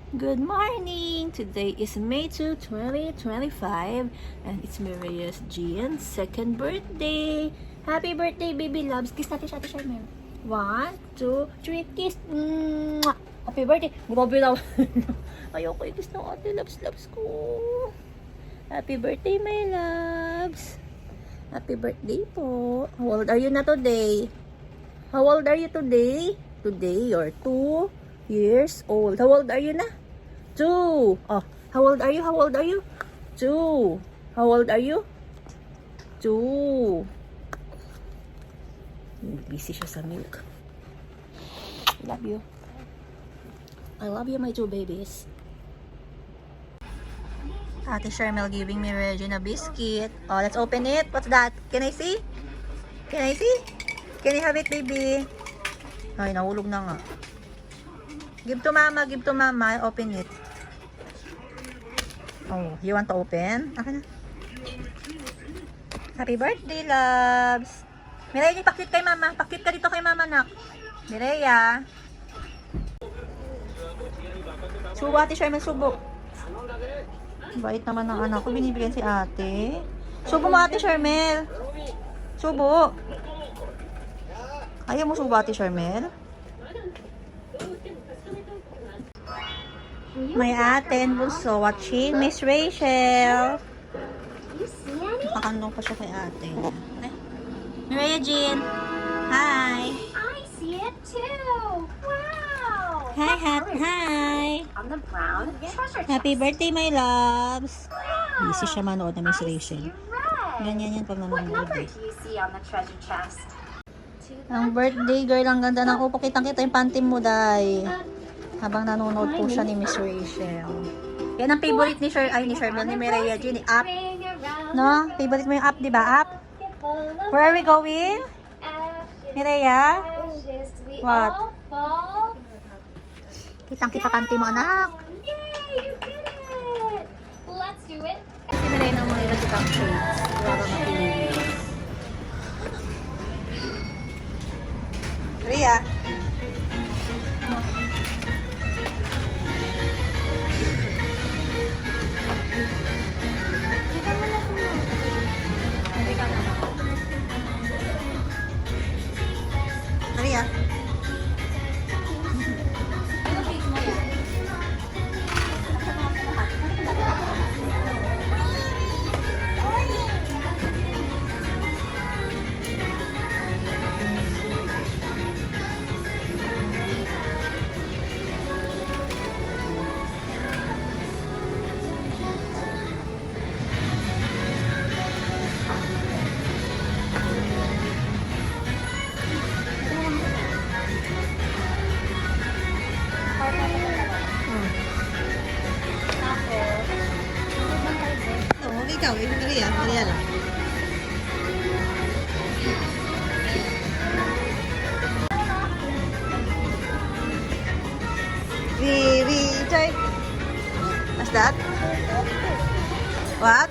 Good morning! Today is May 2, 2025 and it's Maria's Gian's second birthday. Happy birthday, baby loves. Kiss natin siya, Ate Charmaine. 1, 2, 3, kiss. Mwah! Happy birthday. Grabe lang. Ayoko i-kiss ng ate loves ko. Happy birthday, my loves. Happy birthday po. How old are you na today? How old are you today? Today you're 2 years old. How old are you na? 2. Oh, how old are you? How old are you? 2. How old are you? 2. Busy siya sa milk. I love you. I love you, my 2 babies. Ate Charmel giving me Regina biscuit. Oh, let's open it. What's that? Can I see? Can I see? Can you have it, baby? Ay, nahulog na nga. Give to mama, give to mama. Open it. Oh, you want to open? Akin na. Happy birthday, loves. Mireya, pakit kay mama. Pakit ka dito kay mama, nak. Mireya. Subo, ate Charmaine, subo. Bait naman ng anak ko. Binibigyan si ate. Subo mo, ate Charmaine. Subo. Ayaw mo subo, ate Charmaine? May ate and bunso watching Miss Rachel. Nakakandong pa siya kay ate. Mireya Jean. Hi. I see it too. Wow. Hi, hi. On the brown treasure chest. Happy birthday, my loves. Wow. Busy siya manood na Miss I Rachel. see red. Ganyan yan pag What nanonood number eh. do you see on the treasure chest? Ang birthday girl, ang ganda ng upo. Kitang-kita yung panty mo, day. Habang nanonood po siya ni Miss Rachel. Yan ang favorite ni Charmel, ni Mireya Jean, app. No? Favorite mo yung app, di ba? App? Where are we going? Mireya? What? Kitang-kita panty mo, anak. Yay, you did it! Let's do it. Si Mireya na mga ilang kitang shades. Wala ka mapili. Mireya? Maria. Oh, ikaw, Maria. Maria lang. Joy. What's that? What?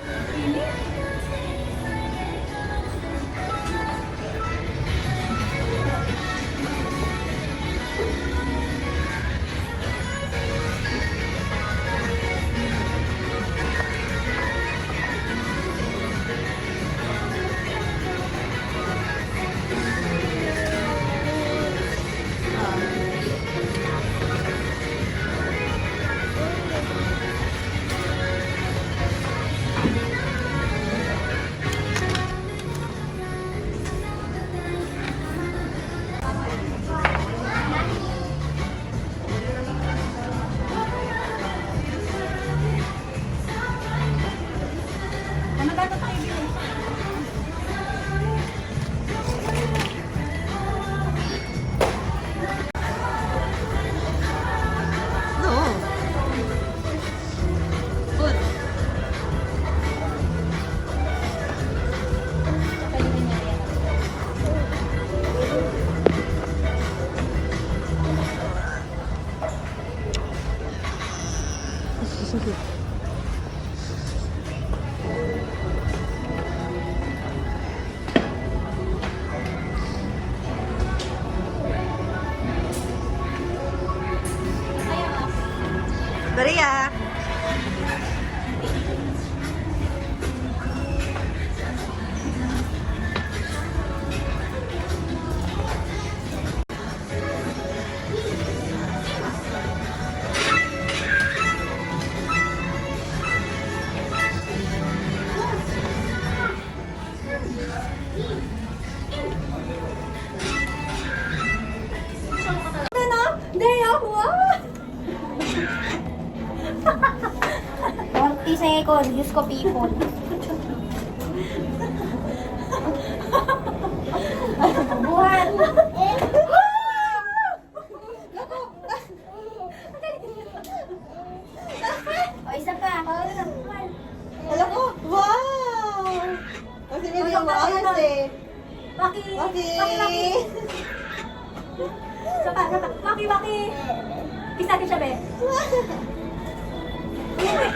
Maria. Ano? Day ako, ah! 40 seconds. Diyos ko, people. Buwan. O, isa pa. Alam ko, wow! Kasi may yung maayos eh. Baki. Baki! Sapa. Baki. Kiss natin siya, be.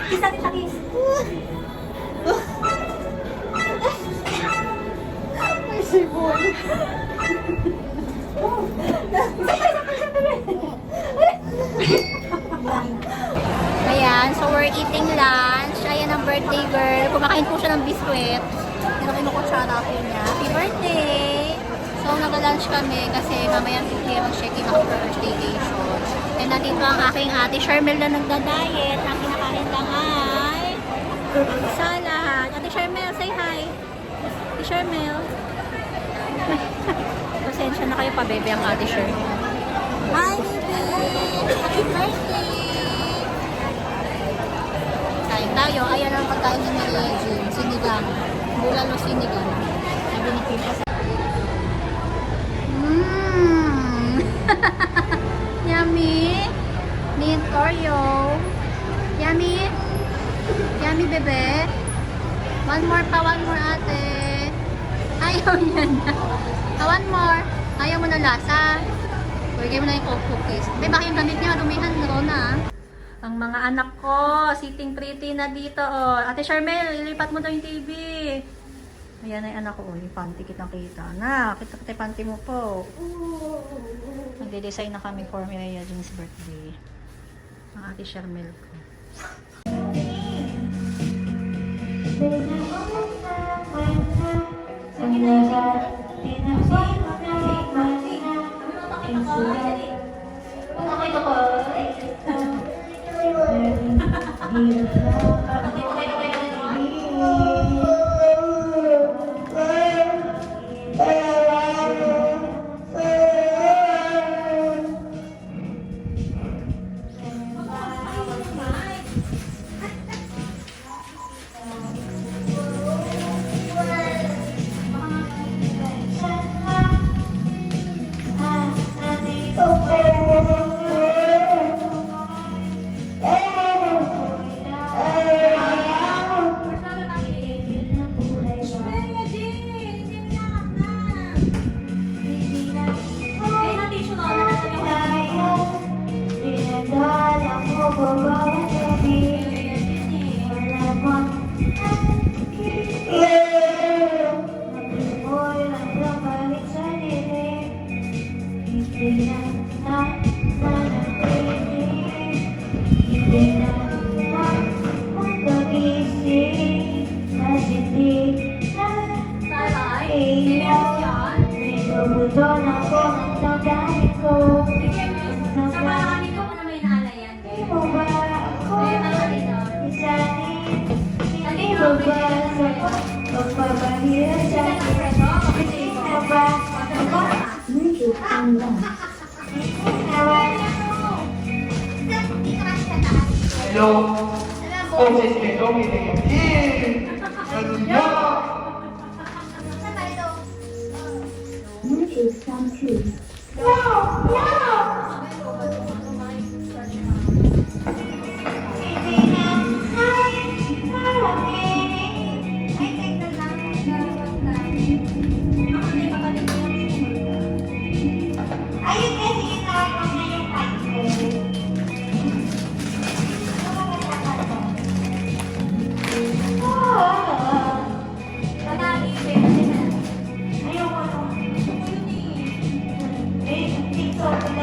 Kiss natin siya, kiss. Ay, sipon. Ayan, so we're eating lunch. Ayan ang birthday girl. Kumakain po siya ng biskwit. Pero kinukutsara po niya. Happy birthday! So nag-lunch kami kasi mamaya mag-check-in ako for staycation. And nandito ang aking ate Charmel na nagda-diet. Ang kinakain lang ay salad. Ate Charmel, say hi! Ate Charmel. Pasensya na kayo pa, bebe, ang ate Charmel. Hi, baby! Happy birthday! Kain tayo. Ayan ang pagkain ni Maria Jean. Sinigang. Bulalo sinigang. Sabi ni Pisa sa... Yummy! Mint Oreo. Yummy! Yummy, bebe. One more ate. Ayaw niya na. One more. Ayaw mo na lasa. Pwede mo na yung cookies. Bebe, baka yung damit niya, dumihan, Rona. Ang mga anak ko, sitting pretty na dito, oh. Ate Charmel, ilipat mo daw yung TV. Ayan ay anak ko, oh. Yung panty kitang kita. Na, kita panty mo po. Nagde-design na kami for Maria Jean's birthday. Ang Ate Charmel ko. Hello. Entonces me tome de bien. Hallelujah. Ayaw ko. Ayaw ko yun eh. Eh, TikTok.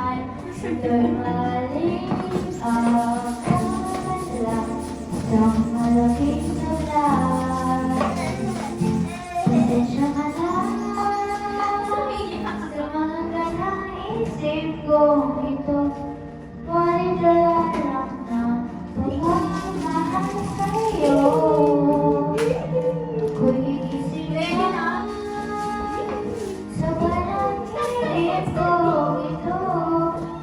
buhay Darmaling akala Isang malaking tulad Pasensya ka na Sa mga naisip kong ito Ngunit wala lang na pagmamahal sa'yo Kung iisipin na sa walang isip kong ito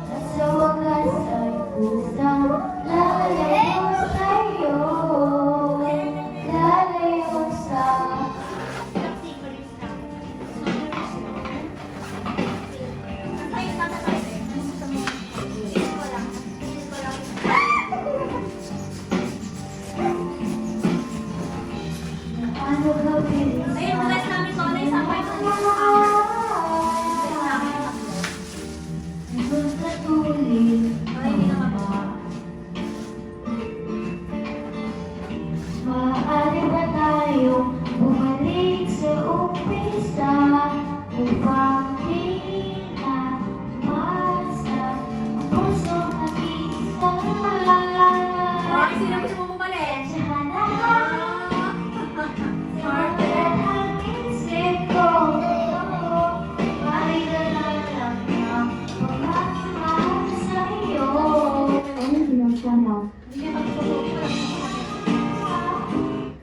At sa wakas ay kusang lalayo sa'yo Lalayo sa ano gawin maaari ba tayong bumalik sa umpisa upang di na umasa ang pusong nag-iisa? Sino gusto mo bumalik? Pasensya na ang isip ko Marigalan lang ang pagmamahal sa'yo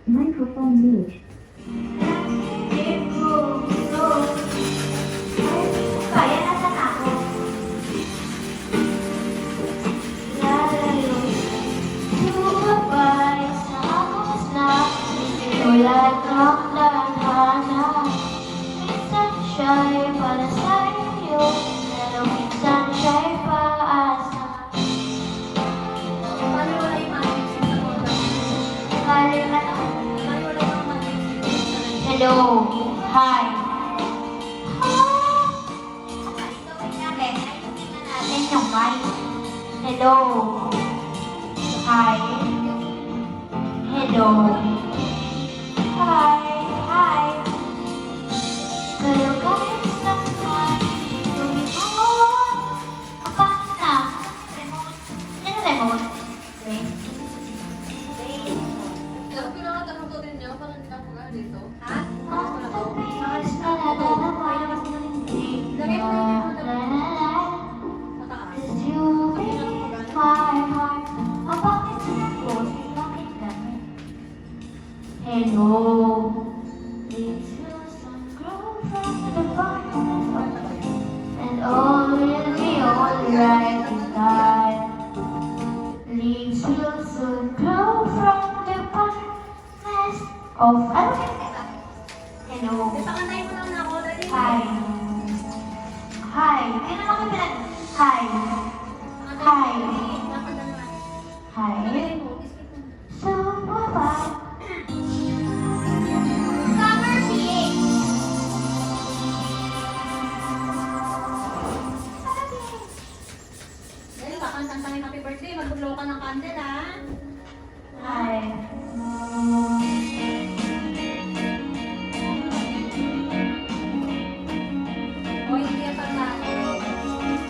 Microphone mute. Isip ko ito Kaya nasan ako Lalayo Sumabay sa agos na Tulad ng lanhana Minsan siya'y para sa'yo Pero minsan siya'y paasa Paano wala yung mag-isip sa moda? Kalimutan Paano wala yung mag-isip sa moda? Hello, hi. Natin yung mic. Hello, hi. Hello, hi, hi. Pero kahit naman, lumipot, kapag na, remote, ano remote? Alam ko na tanong ko din niyo, parang hindi na ako gano'n dito. Ha? Hello. Leaves blossom grow from the bottom of the and all will be alright in time. Leaves blossom grow from the bottomless of Hello. Pakantay mo lang ako. Dali. Hi. Hi. Ay, naman ko pinag... Hi. Hi. Hi. So, bye-bye. Summer PH. Mag-blow ka ng candle, ha? Ay. O, hindi yan pagkain.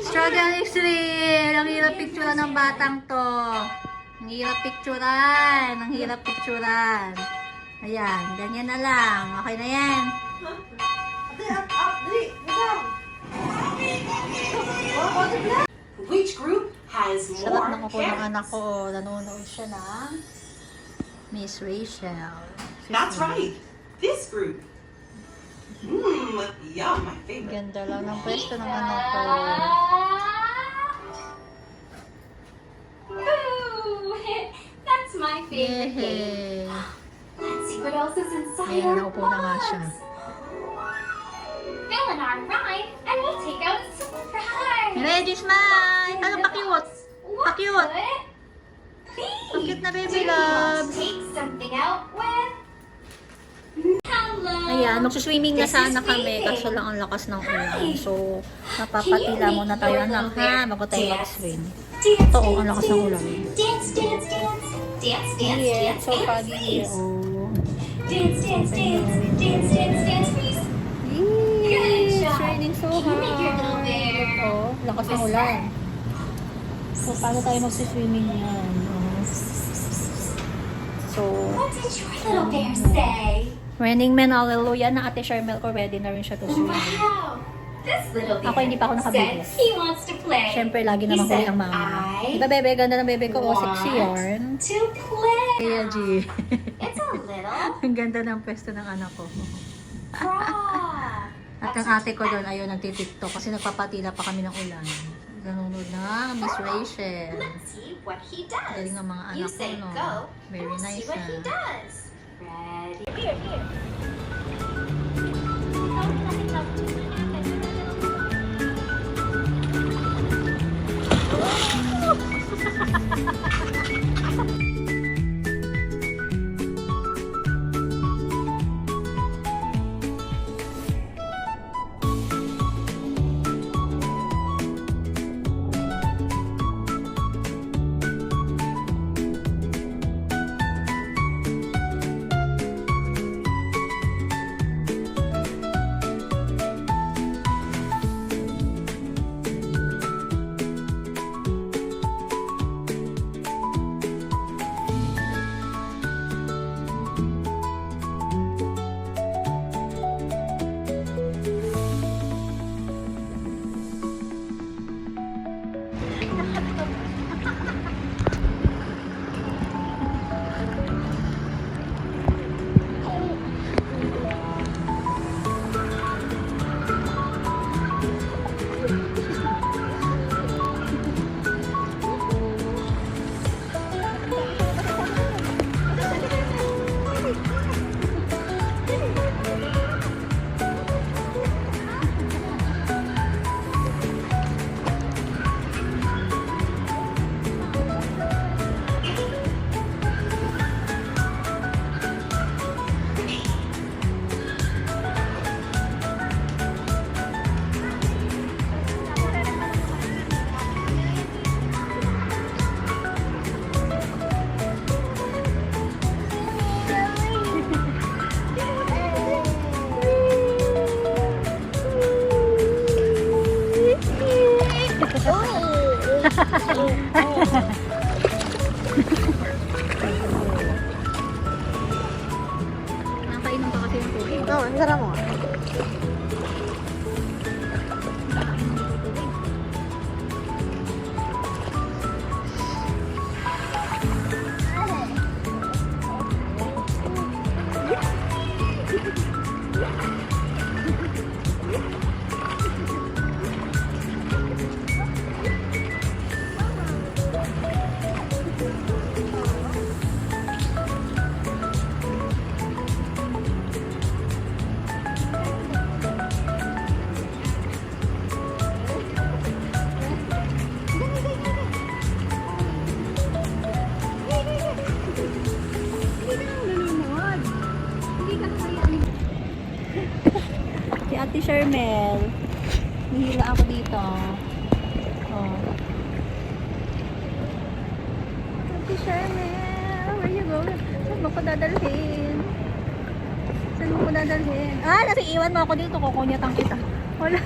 Strawberry Thrill! Ang hirap picturean ng batang to. Ang hirap picturean. Ang hirap picturean. Ayan, ganyan na lang. Okay na yan. Which group has Sarap more na ko ng carrots? anak ko. Nanonood siya ng Miss Rachel. That's right. This group. Yum, my favorite. Ganda lang ng pwesto ng anak ko. Ooh, that's my favorite game. Yehey! Let's see what else is inside Ayan, our naupo na nga siya. box. Fill in our rhyme, and we'll take out a surprise. Ready, smile! Ano, pa-cute! What Pa-cute! could be? Pa-cute na baby Do you want loves. to take something out with? Hello. Ayan, magsuswimming na This sana is kami. swimming. Kaso lang ang lakas ng ulan. Hi. So, Can napapatila you muna make tayo, your anak, little ha? bear Bago tayo dance? mag-swim. Dance, Ito, dance, ang lakas ng ulan. Dance, dance, dance. Dance, dance, Yeah, dance, so dance, foggy. please. Oh. Dance, dance, dance. Dance, dance, dance, please. Yee, Good it's job. raining so Can you hard. make your little bear Oh, lakas ng ulan. So, paano tayo mag-swimming yan? Oh. So, What did your little bear say? Running Man, hallelujah, na Ate Charmel ko, ready na rin siya to swim. Wow. This little bear Ako, hindi pa ako nakabigis. says he wants to play. Siyempre, lagi He naman huli said, ang mama. I Diba, bebe? Ganda ng bebe ko. Oh, sexy want yarn. to play. Kaya, G. It's a little Ang ganda ng pwesto ng anak ko. frog. At ang ate ko doon, ayun, nagtitiktok kasi nagpapatila pa kami ng ulan. Nanonood na Miss Rachel. Let's see what he does. Galing ng mga You anak ko, say no? go. Very and we'll nice, see what he ah. does. Ready? Here. Nakainom ka kasi ng tubig. Oo, sarap mo. Ate Shermel. Nahila ako dito. Oh. Ate Shermel, where you going? Saan mo ko dadalhin? Saan mo ko dadalhin? Ah, nasa iwan mo ako dito. Kukunyatang kita. Wala.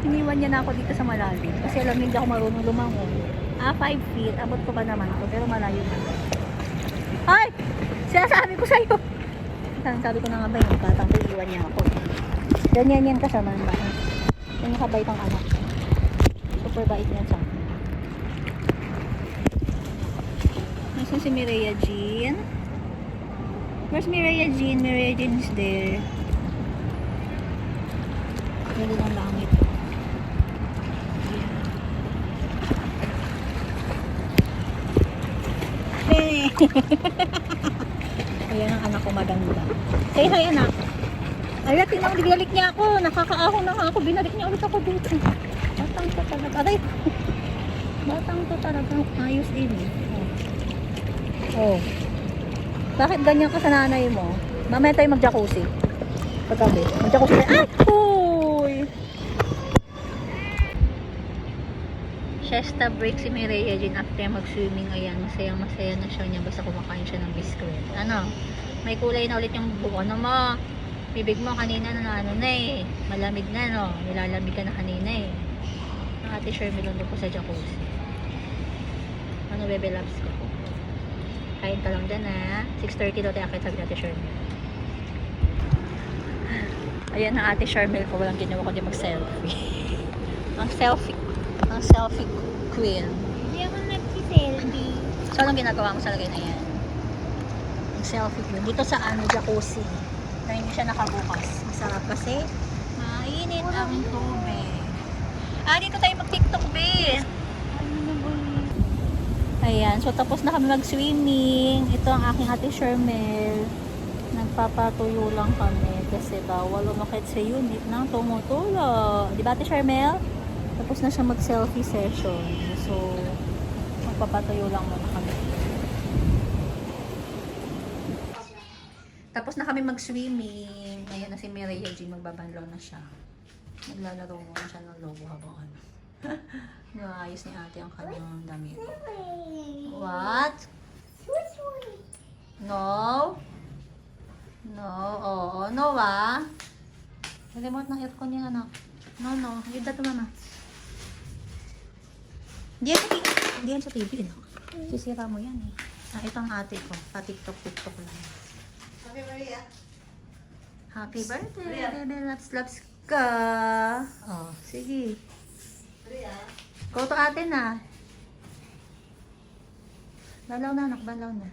Iniwan niya na ako dito sa malalim. Kasi alam hindi ako marunong lumangon. 5 feet. Abot ko pa naman ako. Pero malayo na. Ay! Sinasabi ko sa'yo. Sabi ko na nga ba yung batang ko, iwan niya ako. Ganyan yan kasama ng bata. Yan yung kabait ang anak. Super bait niya siya. Nasaan si Mireya Jean? Where's Mireya Jean? Mireya Jean is there. Ganda ng langit. Ayan ang anak ko maganda. Say hi anak. Ay, tinawag niya ako. Nakakaahon na ako. Binalik niya ulit ako dito. Batang to talaga. Aray. Batang to talaga. Ayos din eh. Oh. Bakit ganyan ka sa nanay mo? Mamaya tayo mag-jacuzzi. Paggabi. Mag-jacuzzi tayo. Ay! Uy! Siesta break si Mireya Jean after mag-swimming. Ayan, masaya na siya niya basta kumakain siya ng biscuit. Ano? May kulay na ulit yung buko. Ano mo? Bibig mo kanina na ano na eh. Malamig na no. Nilalamig ka na kanina eh. Ang Ate Shermel doon po sa jacuzzi. Ano bebe loves ko? Kain ka lang dyan ha. 6:30 daw tayo akit sabi ni Ate Shermel. Ayan ang Ate Shermel ko. Walang ginawa ko din mag-selfie. Ang selfie queen. Hindi ako nag-selfie. So, anong ginagawa mo sa lagay na yan? Ang selfie queen. Dito sa ano, jacuzzi. Na hindi siya nakabukas. Masarap kasi mainit ang tubig. Dito tayo mag-tiktok, be. Ayan. So, tapos na kami mag-swimming. Ito ang aking Ate Shermel. Nagpapatuyo lang kami kasi bawal umakit sa unit ng tumutulo. Di ba, Ate Shermel? Tapos na siya mag-selfie session. So, magpapatayo lang muna kami. Tapos na kami mag-swimming. Ayan na si Mireya Jean. Magbabanlaw na siya. Naglalaro muna siya ng logo habang ano. Naayos ni ate ang kanyang damit. What? No? No? Oo. No ah? Remote ng aircon niya anak. No. Give that to mama. Hindi yan sa TV, no? Sisira mo yan, eh. Ito ang ate ko. Pa-tiktok lang. Happy Maria. Happy birthday, Maria. baby. Loves ka. Oh, sige. Maria. Go to ate na. Balaw na, anak. Balaw na.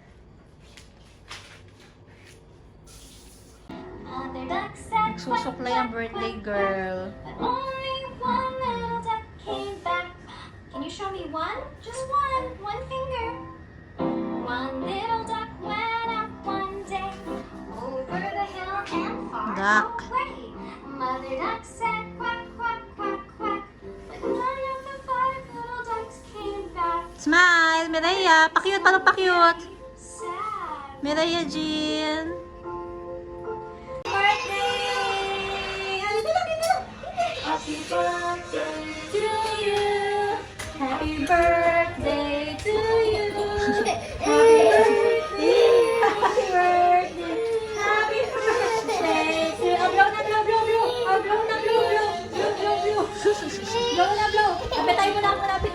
Other ducks said Nagsusuklay ang birthday girl. but only one little duck came back. Can you show me one? Just one finger. One little duck went up one day over the hill and far Duck. away. Mother duck said quack, quack, quack, quack. But none of the 5 little ducks came back. Smile, Mireya. Pakyut, parang pakyut. Sad. Mireya Jean. Happy birthday to you. Happy birthday to you. Happy birthday. Happy birthday. Happy birthday to you. Blow na blow, blow, blow. Blow na blow, blow. Blow, blow, blow. Blow na blow. Patay mo na ako napit.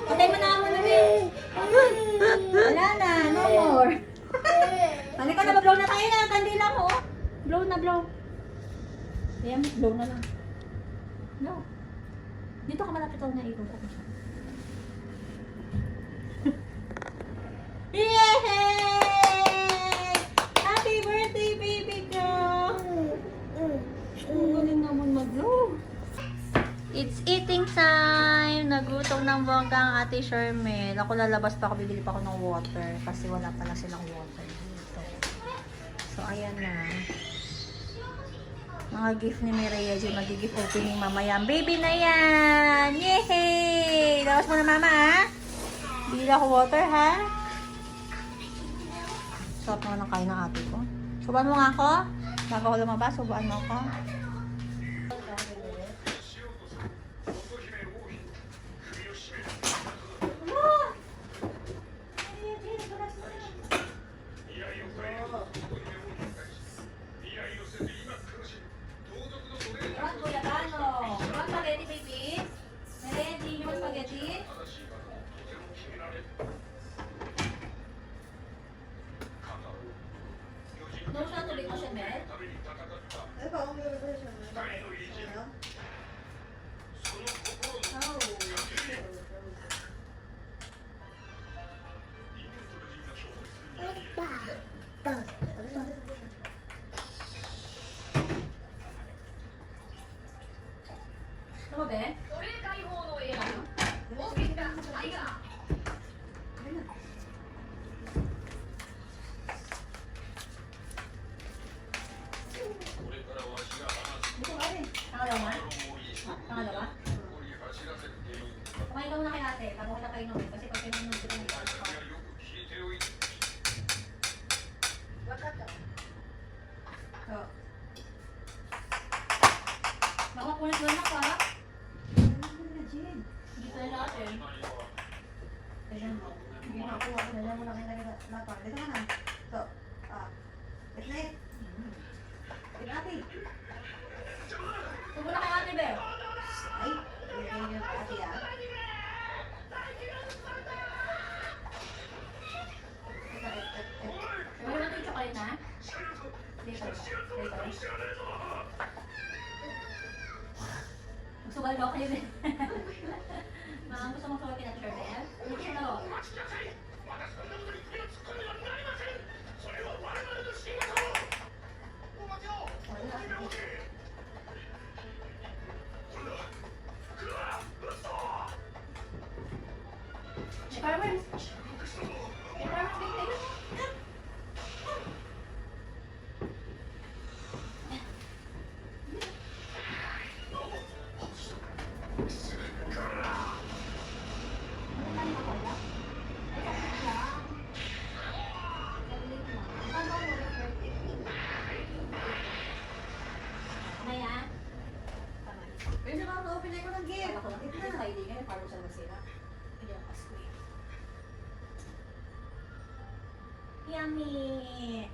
Patay mo na ako napit. Wala na, no more. Halika na, blow na tayo na. Kandila mo. Blow na blow. Ayan, blow na lang. No. Dito ka malapit ako na ikot ako siya. Yay! Happy birthday, baby girl! Ang galing naman mag-blow. It's eating time! Nagutom ng bongga ang Ate Shermel. Ako lalabas pa ako, bibili pa ako ng water kasi wala pala silang water dito. So, ayan na. Mga gift ni Mireya Jean, mag-gift opening mamaya. Baby na yan! Yay! Lawas mo na mama, ha? Bili ako water, ha? Sarap naman ang kain ng ate ko. Subuan mo nga ako. Bago ako lumabas, subuan mo ako. Ano siya tuloy ko siya, Mel? Ano ba? Ang gagawin ko siya. Ano? Ano ba, Ben? Dito ka rin. Pangalawa? Ha? Pangalawa? Kumain ka muna kay ate, bago kita painumin. Kasi pag painumin kita ng So. Baka punit-punit ka. Hindi tayo natin. Tignan mo. Hindi na ako. Tignan mo na kayo naglapan. Dito ka na. So, let's eat. Ate. Huwag mo na kay ate, Bel. Ay, ilagay niyo ate ah. Wala natin yung chocolate na? Dito. Dito. Magsugal daw kayo, Bel. Gusto mong sugal kina Teacher Bel? Hindi siya laro. Farmers! Farmers, big thing! Maya? Tama. Pwede na open ko ng gift. Ako lang. Ito na kayo din ngayon. Parang siya magsira. Hindi ako kaskuya. Yummy!